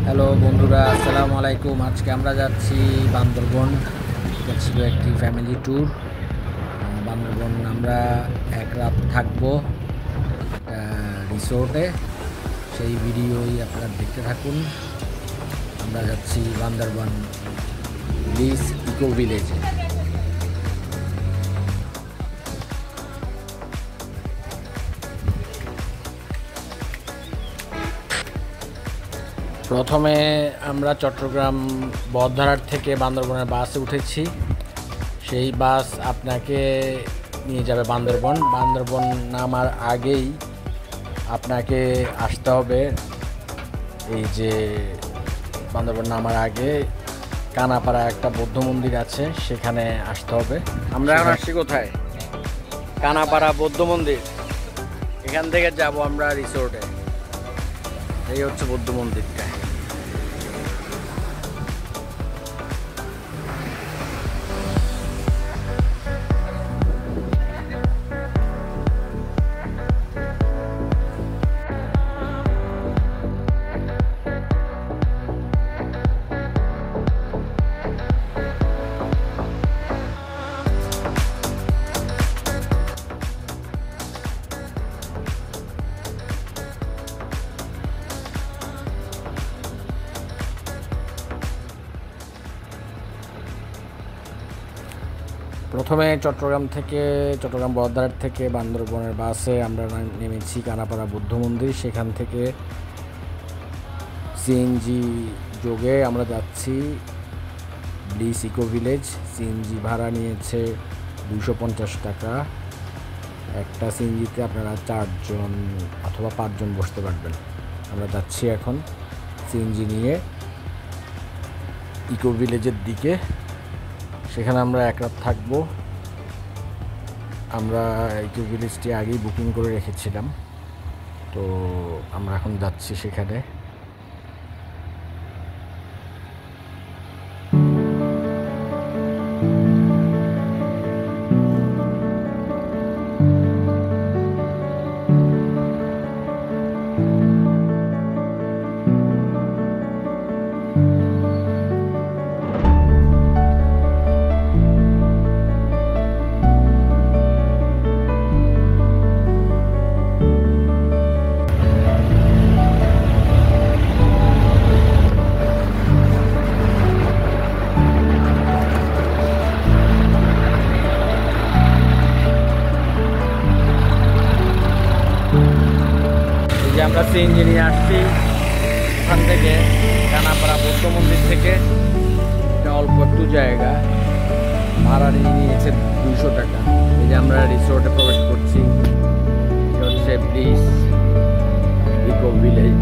Hello বন্ধুরা, আসসালামু আলাইকুম। আজকে আমরা যাচ্ছি বান্দরবন। এটা ছিল একটি ফ্যামিলি ট্যুর। বান্দরবন আমরা এক রাত থাকবো একটা রিসোর্টে। সেই ভিডিওই আপনারা দেখতে থাকুন। আমরা যাচ্ছি বান্দরবন ব্লিস ইকো ভিলেজে। প্রথমে আমরা চট্টগ্রাম বহদ্দারহাট থেকে বান্দরবনের বাসে উঠেছি। সেই বাস আপনাকে নিয়ে যাবে বান্দরবন। বান্দরবন নামার আগেই আপনাকে আসতে হবে, এই যে বান্দরবন নামার আগে কানাপাড়া একটা বৌদ্ধ মন্দির আছে, সেখানে আসতে হবে। আমরা এখন আসছি কোথায়? কানাপাড়া বৌদ্ধ মন্দির। এখান থেকে যাব আমরা রিসোর্টে। এই হচ্ছে বৌদ্ধ মন্দিরটা। প্রথমে চট্টগ্রাম বহদ্দারহাট থেকে বান্দরবনের বাসে আমরা নেমেছি কানাপাড়া বৌদ্ধ মন্দির। সেখান থেকে সিএনজি যোগে আমরা যাচ্ছি ব্লিস ইকো ভিলেজ। সিএনজি ভাড়া নিয়েছে 250 টাকা। একটা সিএনজিতে আপনারা 4 জন অথবা 5 জন বসতে পারবেন। আমরা যাচ্ছি এখন সিএনজি নিয়ে ইকো ভিলেজের দিকে। সেখানে আমরা এক রাত থাকবো। আমরা ইকো ভিলেজটি আগেই বুকিং করে রেখেছিলাম, তো আমরা এখন যাচ্ছি সেখানে। আমরা সিএনজি নিয়ে আসছি ওখান থেকে, কানাপাড়া বৌদ্ধ মন্দির থেকে। এটা অল্প একটু জায়গা, ভাড়া নিয়েছে 200 টাকা। এই যে আমরা রিসোর্টে প্রবেশ করছি। এটা হচ্ছে ব্লিস ইকো ভিলেজ।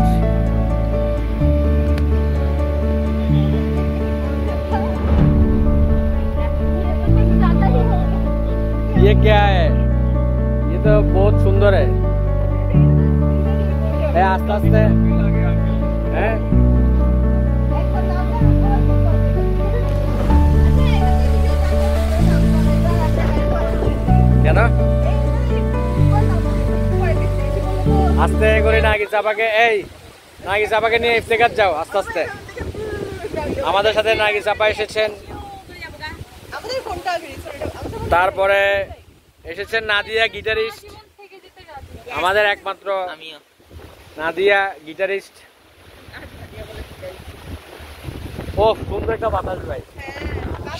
ये क्या है? ये तो बहुत सुंदर है। আস্তে আস্তে হ্যাঁ কেন আস্তে করে নাগিসাপাকে নিয়ে ইফতেখার যাও আস্তে আস্তে। আমাদের সাথে নাগিসাপা এসেছেন, তারপরে এসেছেন নাদিয়া গিটারিস্ট, আমাদের একমাত্র নাদিয়া গিটারিস্ট। ও সুন্দর একটা বাতাস ভাই,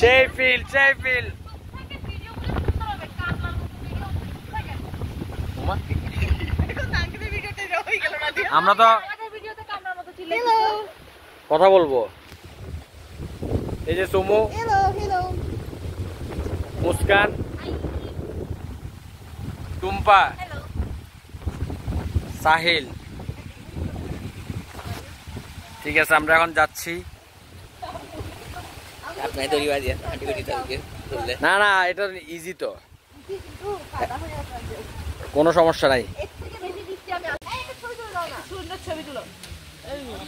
সেই ফিল। আমরা তো কথা বলবো। এই যে সুমু, মুস্কান, টুম্পা, সাহিল। ঠিক আছে, আমরা এখন যাচ্ছি। না না, এটা ইজি, তো কোনো সমস্যা নাই।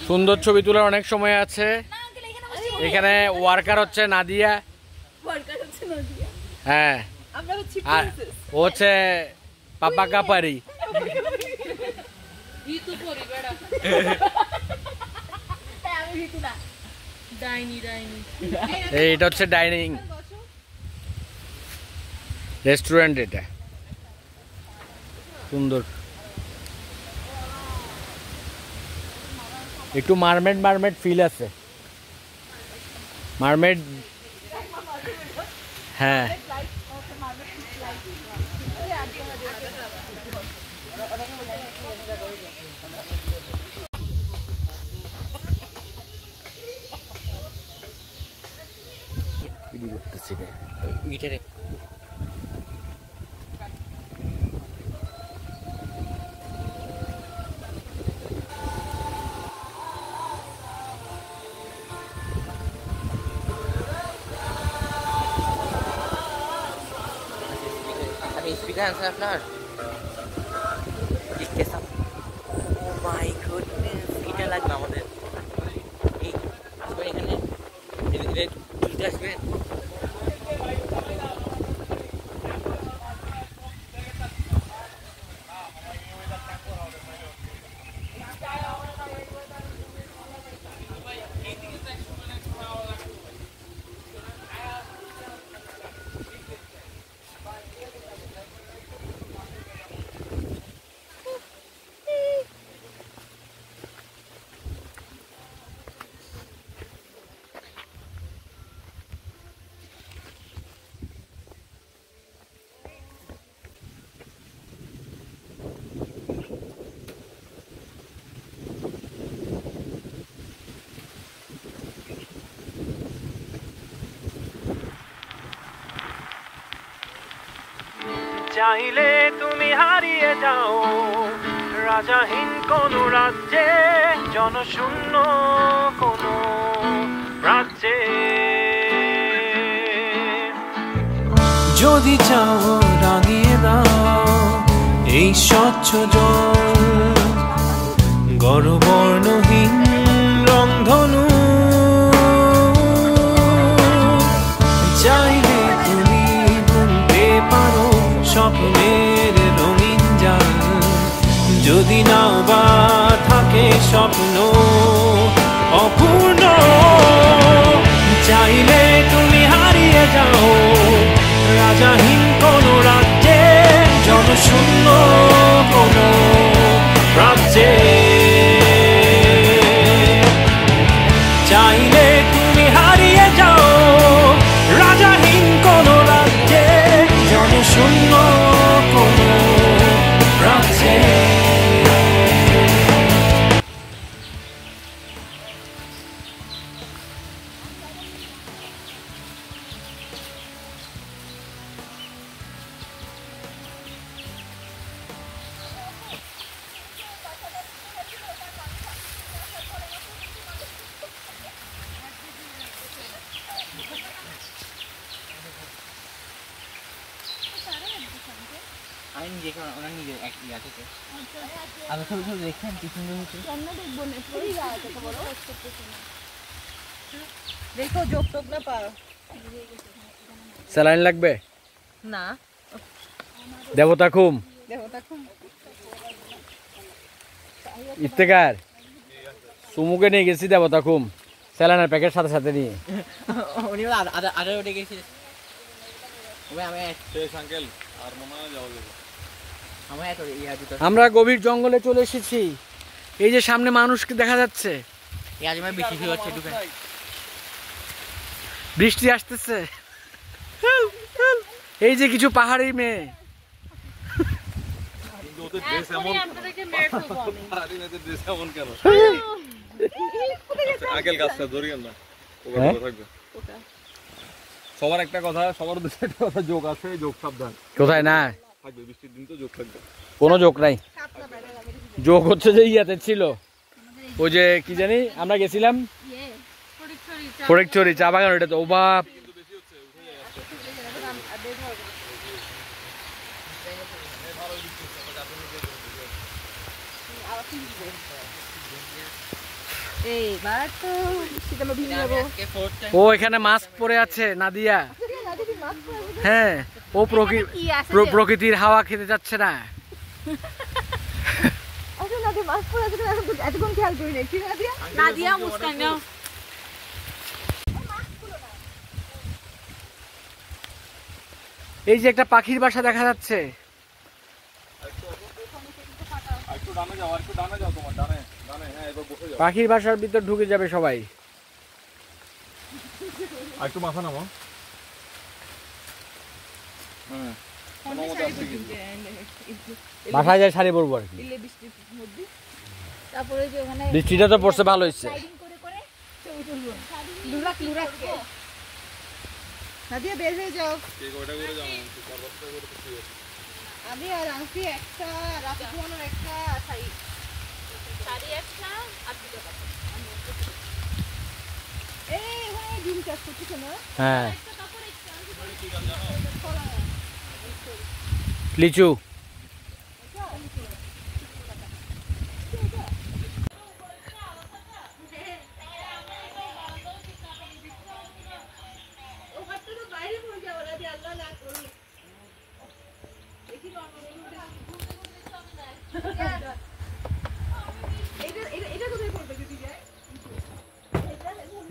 সুন্দর ছবি তোলার অনেক সময় আছে। এখানে ওয়ার্কার হচ্ছে নাদিয়া। হ্যাঁ, ও হচ্ছে পাপা কাপারি। এইটা হচ্ছে ডাইনিং রেস্টুরেন্ট, এটা সুন্দর, একটু মারমেড ফিল আছে, মারমেড। হ্যাঁ Speaker আছে আপনার? Oh my goodness, এটা লাগবে আমাদের। এই আসবেন এখানে, এদের তুলতে আসবেন। চাইলে তুমি হারিয়ে যাও রাজাহীন কোন রাজ্যে, জনশূন্য কোন রাজ্যে। যদি চাও রাঙিয়ে দাও এই স্বচ্ছ জল, গড়বর্ণহীন রংধনু। চাইলে তুমি বুনতে পারো স্বপ্নের রঙিন জাল, যদি নাও বা থাকে স্বপ্ন অপূর্ণ। চাইলে তুমি হারিয়ে যাও রাজাহীন কোন রাজ্যে, জনশূন্য কোন রাজ্যে। চাইলে তুমি হারিয়ে যাও রাজাহীন কোন রাজ্যে, জনশূন্য কোন রাজ্যে। আমি নিজে ওনার নিজে এক ইয়া থেকে আমি ছবি ছবি দেখছেন কি সুন্দর হচ্ছে। দেখো যোগ টোক না পারো স্যালাইন লাগবে না, দেবতা খুম দেবতা খুব ইফতেকার সুমুকে নিয়ে গেছি দেবতা খুম স্যালাইনের প্যাকেট সাথে সাথে নিয়ে। উনি আদা উঠে গেছে। আমরা গভীর জঙ্গলে চলে এসেছি, এই যে সামনে মানুষকে দেখা যাচ্ছে, বৃষ্টি আসতেছে, এই যে কিছু পাহাড়ি মেয়ে। সবার একটা কথা, সবার উদ্দেশ্যে একটা কথা, যোগ আছে, যোগ সাবধান। কোথায় না থাকবে বৃষ্টির দিন তো যোগ থাকবে, কোনো যোগ নাই। যোগ হচ্ছে যে ইয়াতে ছিল, ওই যে কি জানি আমরা গেছিলাম ফটিকছড়ি চা বাগান, ওটা তো অভাব। ও এখানে মাস্ক পরে আছে নাদিয়া। হ্যাঁ, ও প্রকৃতির হাওয়া খেতে যাচ্ছে না। এই যে একটা পাখির বাসা দেখা যাচ্ছে। একটু ডানে যাও, একটু ডানে যাও, তোমার ডানে ডানে। হ্যাঁ, এবার বসে যাও। পাখির বাসার ভিতর ঢুকে যাবে সবাই। একটু মাথা নামো। হ্যাঁ, বাসায় যায় শাড়ি পরবো আর কি। তারপরে যে ওখানে বৃষ্টিটা তো পড়ছে, ভালো হয়েছে। নাদিয়া বের হয়ে যাও। কে কয়টা করে যাও? 4-5টা করে তো ঠিক আছে। আমি আর আংটি একটা, রাতে ঘুমানোর একটা, শাড়ি একটা আর দুটো কাপড়। এই ওখানে ডিম চাষ করতেছে না? হ্যাঁ, লিচু।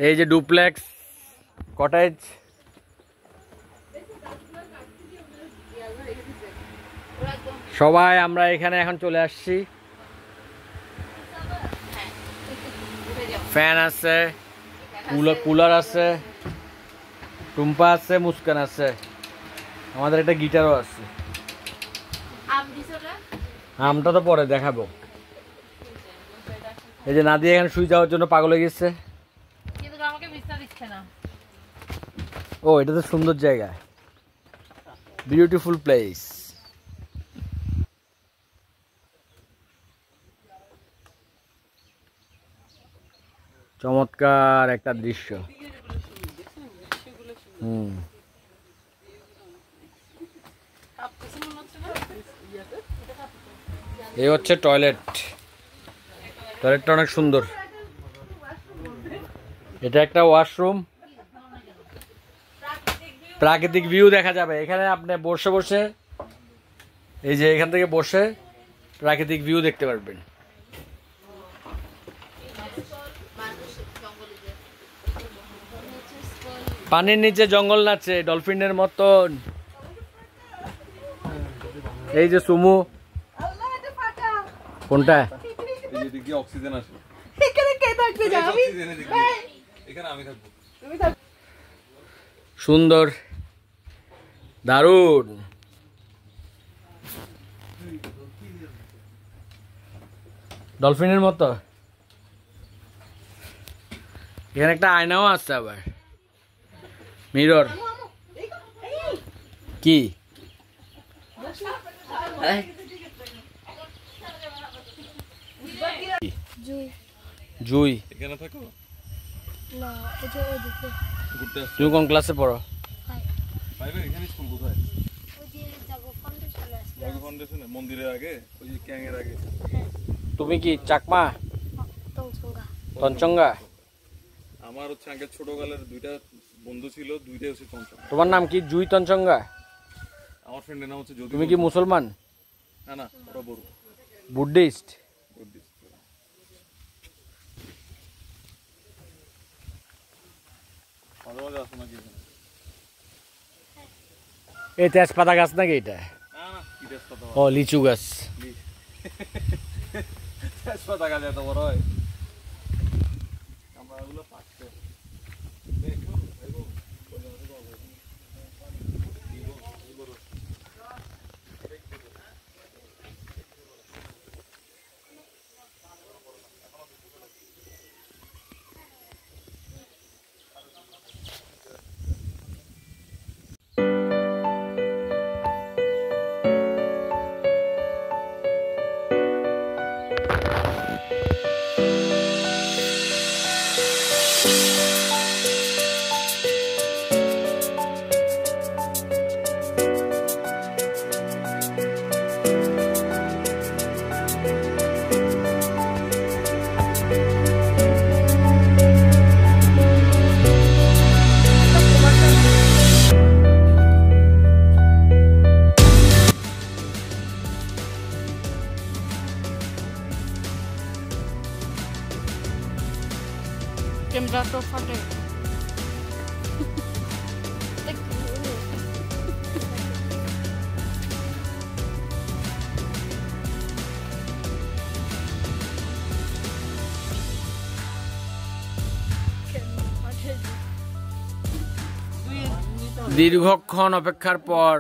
এই যে ডুপ্লেক্স কটেজ। সবাই আমরা এখানে এখন চলে আসছি। ফ্যান আছে, কুলার আছে, টুম্পা আছে, মুস্কান আছে, আমাদের একটা গিটারও আছে। আমটা তো পরে দেখাবো। এই যে নাদিয়া এখানে শুয়ে যাওয়ার জন্য পাগল হয়ে গেছে। ও, এটা তো সুন্দর জায়গা, বিউটিফুল প্লেস। চমৎকার একটা দৃশ্য। এই হচ্ছে টয়লেট। টয়লেটটা অনেক সুন্দর। এটা একটা ওয়াশরুম। প্রাকৃতিক ভিউ দেখা যাবে এখানে। আপনি বসে বসে, এই যে এখান থেকে বসে প্রাকৃতিক ভিউ দেখতে পারবেন। পানির নিচে জঙ্গল নাচে ডলফিনের মতন। এই যে সুমু। কোনটা? এই যে দিকে অক্সিজেন আসে। এখানে কে থাকবে? আমি। এখানে আমি থাকবো। সুন্দর, দারুণ। ডলফিনের মতো। এখানে একটা আয়নাও আছে আবার, মিরর। কি জুই? এখানে থাকো? না, এটা ওদিকে। ঘুরতে আসছো? তুমি কোন ক্লাসে পড়ো? পাইবে এখানে স্কুল কোথায়? ওই যে জাগো ফাউন্ডেশনে আছে। জাগো ফাউন্ডেশনে, মন্দিরের আগে, ওই যে ক্যাং এর আগে। তুমি কি চাকমা? তংসঙ্গা। তঞ্চঙ্গা? আমার হচ্ছে আগে ছোটকালের দুইটা বন্ধু ছিল, দুইটাই হচ্ছে পঞ্চম। তোমার নাম কি? জুই তঞ্চঙ্গা? আমার ফ্রেন্ডের নাম হচ্ছে জ্যোতি। তুমি কি মুসলমান? না না, ওরা বড় বুদ্ধিস্ট? মাঝে মাঝে আসো নাকি এখানে? এই তেজপাতা গাছ নাকি এটা? না না, কি তেজপাতা? ও, লিচু গাছ। তেজপাতা গাছ এত বড় হয়? আমরা ওগুলো পাচ্ছে। ক্যামেরা তো ফাটে। দীর্ঘক্ষণ অপেক্ষার পর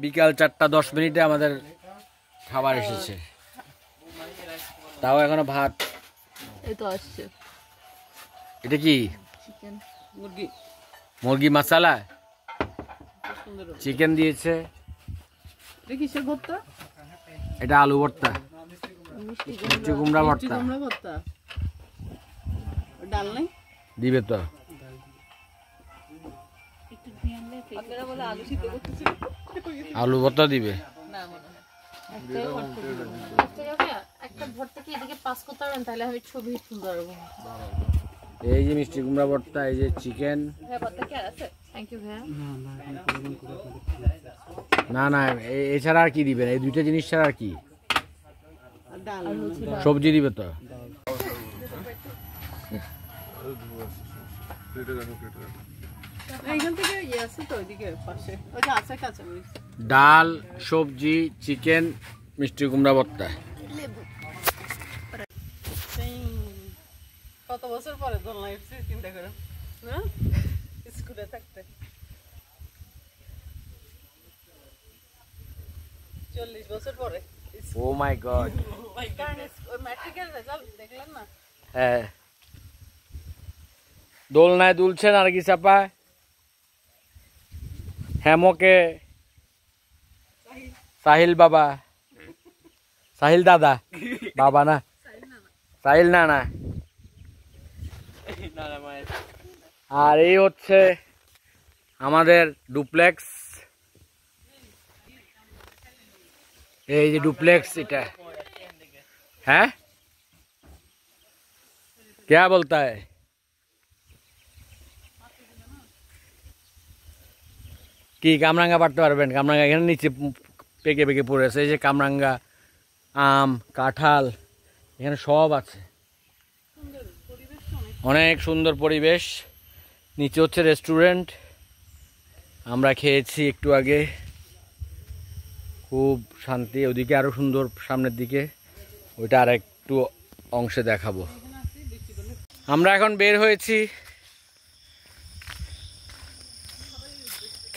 বিকাল 4:10 আমাদের খাবার এসেছে, তাও এখনো ভাত। এই তো আসছে এটা কি? চিকেন মুরগি মশলা, চিকেন দিয়েছে। এটা কিসের ভর্তা? এটা আলু ভর্তা, মিষ্টি কুমড়া ভর্তা। ভর্তা ডাল নাই দিবে তো। আপনারা বলে আলু সিদ্ধ করতেছি, আলু ভর্তা দিবে। না মনে হয় একটা ভর্তা কি এদিকে পাস করতে পারবেন, তাহলে আমি ছবি সুন্দর পারবো। এই যে মিষ্টি কুমড়া ভর্তা, এই যে চিকেন। হ্যাঁ ভর্তা কি আর আছে? থ্যাংক ইউ ভাইয়া। না না, এছাড়া আর কি দিবেন? এই দুইটা জিনিস ছাড়া আর কি? ডাল সবজি দিবে তো। এইখান থেকে ইয়ে আছে তো ওইদিকে পাশে, ওই যে আছে কাঁচা মরিচ। ডাল, সবজি, চিকেন, মিষ্টি কুমড়া ভর্তা। কত বছর পরে দোলনা এসেছি চিন্তা করো না, স্কুলে থাকতে 40 বছর পরে। ও মাই গড। ম্যাট্রিকের রেজাল্ট দেখলেন না? হ্যাঁ, দোলনায় দুলছেন আর কি চাপা হ্যামকে সাহিল বাবা, সাহিল দাদা, বাবা না, সাহিল না না। আর এই হচ্ছে আমাদের ডুপ্লেক্স। এই যে ডুপ্লেক্স, এটা হ্যাঁ क्या बोलता है? কি কামরাঙ্গা পারতে পারবেন? কামরাঙ্গা এখানে নিচে পেকে পেকে পড়েছে। এই যে কামরাঙ্গা, আম, কাঁঠাল, এখানে সব আছে। অনেক সুন্দর পরিবেশ। নিচে হচ্ছে রেস্টুরেন্ট, আমরা খেয়েছি একটু আগে, খুব শান্তি। ওদিকে আরো সুন্দর, সামনের দিকে, ওইটা আর একটু অংশে দেখাবো। আমরা এখন বের হয়েছি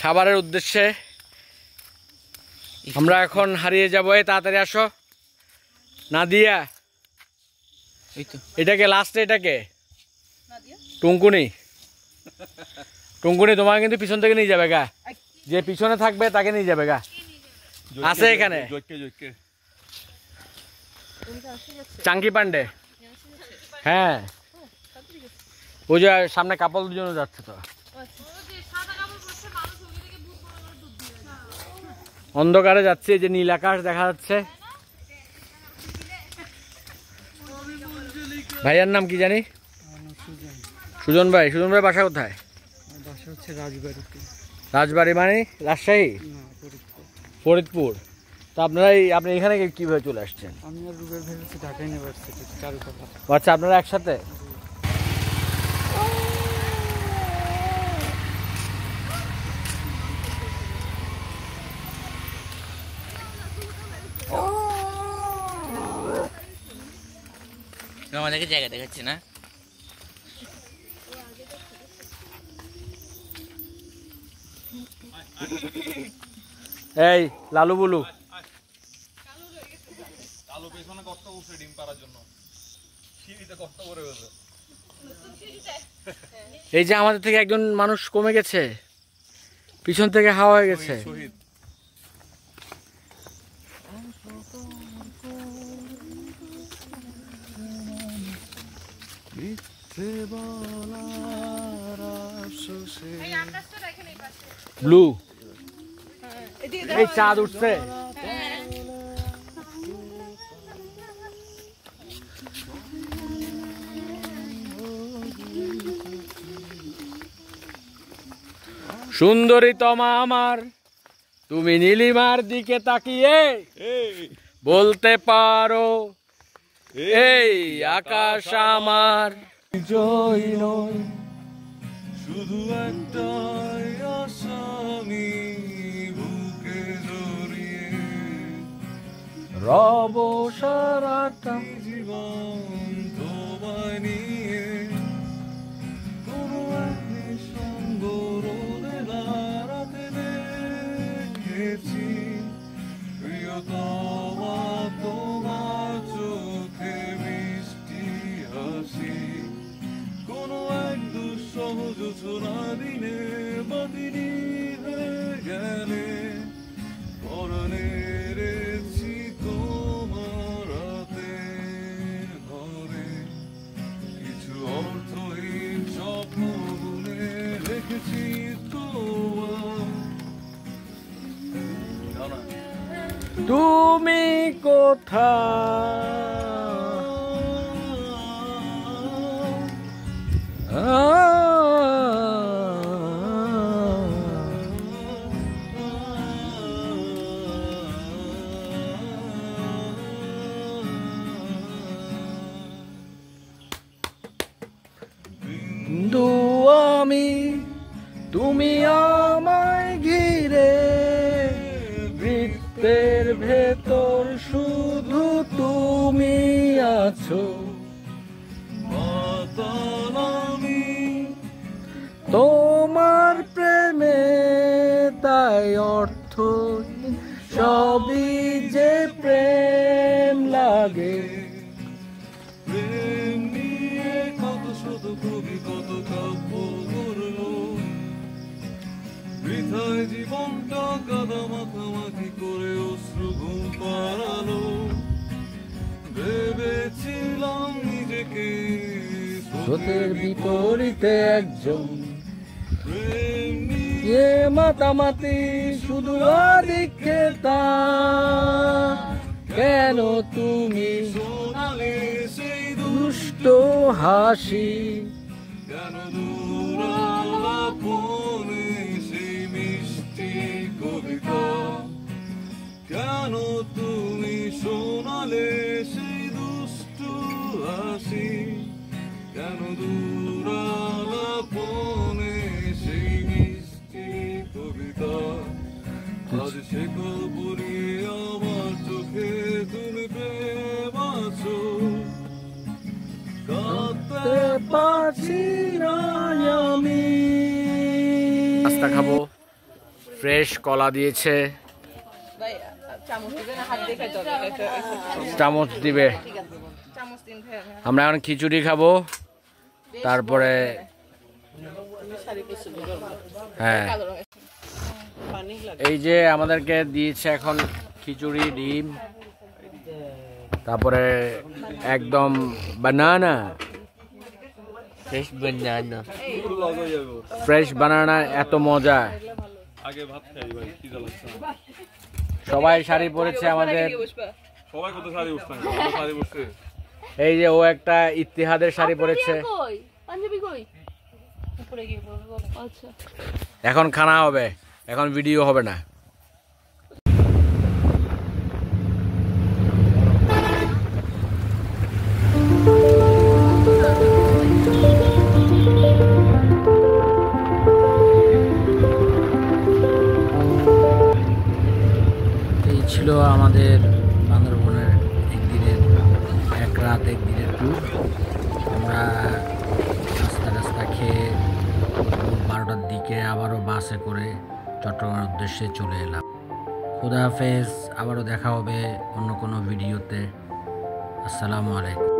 খাবারের উদ্দেশ্যে। আমরা এখন হারিয়ে যাবো। এই তাড়াতাড়ি আসো নাদিয়া। এটাকে লাস্টে, এটাকে টুনকুনি, টুনকুনি তোমাকে কিন্তু পিছন থেকে নিয়ে যাবে গা, যে পিছনে থাকবে তাকে নিয়ে যাবে গা। আছে এখানে চাঙ্কি পান্ডে। হ্যাঁ, ওই যে সামনে কাপড় জন্য যাচ্ছে তো, অন্ধকারে যাচ্ছে। যে নীল আকাশ দেখা যাচ্ছে। ভাইয়ার নাম কি জানি? সুজন ভাই। সুজন ভাই বাসা কোথায়? বাসা হচ্ছে রাজবাড়িতে। রাজবাড়ি মানে রাজশাহী? ফরিদপুর। তো আপনারা আপনি এখানে কিভাবে চলে আসছেন? আমি আর রুবেল ভাই হচ্ছে ঢাকা ইউনিভার্সিটি চারুকলা। আচ্ছা, আপনারা একসাথে? আমাদেরকে জায়গা দেখাচ্ছে না? এই লালু বুলু, কালো পেছনে কষ্ট করছে ডিম পাড়ার জন্য, সিঁড়িতে কষ্ট করে গেছে। এই যে আমাদের থেকে একজন মানুষ কমে গেছে, পিছন থেকে হাওয়া হয়ে গেছে। শহীদ। ব্লু, এই চাঁদ উঠছে। সুন্দরী তমা আমার, তুমি নীলিমার দিকে তাকিয়ে বলতে পারো এই আকাশ আমার। জয় নয়, শুধু একটাই আসামি বুকে জড়িয়ে, রব সারাটা জীবন তোমায় নিয়ে, কোনো এক নিঃসঙ্গ রোদে দাঁড়ানো বন্ধু আমি, তুমি আমায় ঘিরে, বৃত্তের ভেতর শুধু তুমি আছো। তোমার প্রেমে তাই অর্থ সবই যে প্রেম লাগে। প্রেম নিয়ে কত শত কবি কত কাব্য গড়লো, বৃথায় জীবনটা কাদা মাখামাখি করে অশ্রু ঘুম পাড়ালো। ভেবেছিলাম নিজেকে স্রোতের বিপরীতে একজন, প্রেম এ মাতামাতি শুধু আদিক্ষেতা। কেন তুমি শোনালে সেই দুষ্ট হাসি, কেন দূরালাপনে সেই মিষ্টি কবিতা, কেন তুমি শোনালে সেই দুষ্টু হাসি, কেন দূরালাপনে সেই মিষ্টি কবিতা। আজ সে কবরি আমার চোখে তুমি প্রেম আছো, কাঁদতে পারছি না আমি। নাস্তা খাবো, ফ্রেশ কলা দিয়েছে, ভাই চামচ দিবে না হাত দিয়ে খাইতে হবে? চামচ দিবে। ঠিক আছে, চামচ দিন ভাই। আমরা এখন খিচুড়ি খাবো, তারপরে হ্যাঁ এই যে আমাদেরকে দিয়েছে এখন খিচুড়ি, ডিম, তারপরে একদম বানানা, ফ্রেশ বানানা। ফ্রেশ বানানা, এত মজা। আগে ভাত খাই ভাই, খিদা লাগছে। সবাই শাড়ি পরেছে আমাদের, সবাই কত শাড়ি উঠছে, শাড়ি উঠছে। এই যে ও একটা ইত্তিহাদের শাড়ি পরেছে। পাঞ্জাবি কই? উপরে গিয়ে বলবো। আচ্ছা, এখন খানা হবে, এখন ভিডিও হবে না। এই ছিল আমাদের বান্দরবনের একদিনের, এক রাত একদিনের ট্যুর। আমরা রাস্তা খেয়ে 12টার দিকে আবারও বাসে করে চট্টগ্রামের উদ্দেশ্যে চলে এলাম। খুদা হাফেজ, আবারও দেখা হবে অন্য কোনো ভিডিওতে। আসসালামু আলাইকুম।